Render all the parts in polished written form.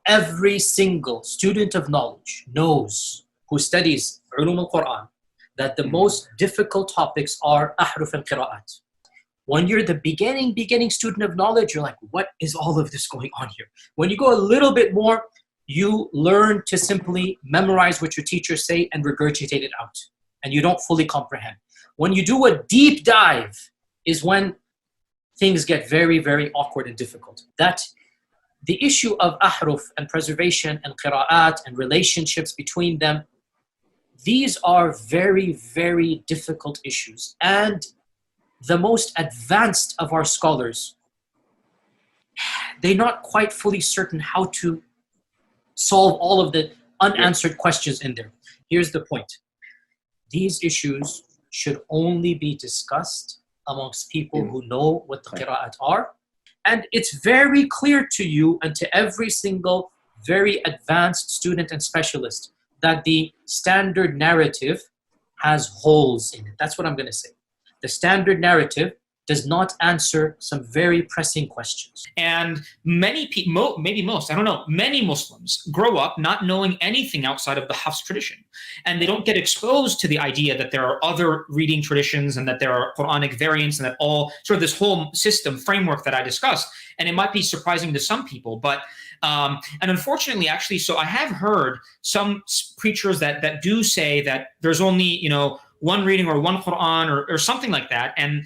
every single student of knowledge knows, who studies ulum al-Quran, that the most difficult topics are ahruf and qira'at. When you're the beginning student of knowledge, you're like, what is all of this going on here? When you go a little bit more, you learn to simply memorize what your teachers say and regurgitate it out. And you don't fully comprehend. When you do a deep dive is when things get very, very awkward and difficult. That the issue of ahruf and preservation and qira'at and relationships between them, these are very, very difficult issues. And the most advanced of our scholars, they're not quite fully certain how to solve all of the unanswered questions in there. Here's the point. These issues should only be discussed amongst people who know what the qira'at are. And it's very clear to you and to every single very advanced student and specialist that the standard narrative has holes in it. That's what I'm going to say. The standard narrative does not answer some very pressing questions. And many people, maybe most, I don't know, many Muslims grow up not knowing anything outside of the Hafs tradition. And they don't get exposed to the idea that there are other reading traditions and that there are Quranic variants and that all sort of this whole system framework that I discussed. And it might be surprising to some people, but and unfortunately, actually, so I have heard some preachers that do say that there's only, one reading or one Quran or something like that. And,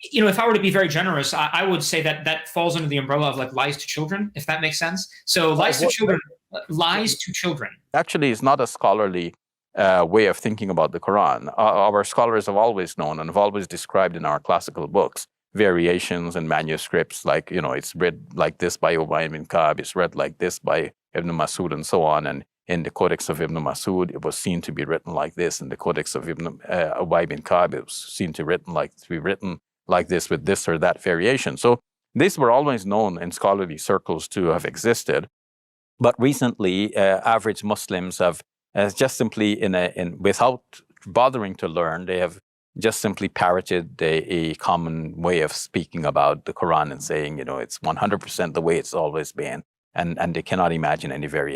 if I were to be very generous, I would say that falls under the umbrella of like lies to children, if that makes sense. So lies to children. Actually, it's not a scholarly way of thinking about the Quran. Our scholars have always known and have always described in our classical books variations and manuscripts, like, it's read like this by Ubay ibn Ka'b, it's read like this by Ibn Masud and so on. And in the Codex of Ibn Masud, it was seen to be written like this. In the Codex of Ubay ibn Ka'b, it was seen to be written like this with this or that variation. So these were always known in scholarly circles to have existed. But recently, average Muslims have just simply, without bothering to learn, they have just simply parroted a common way of speaking about the Quran and saying, it's 100% the way it's always been. And they cannot imagine any variation.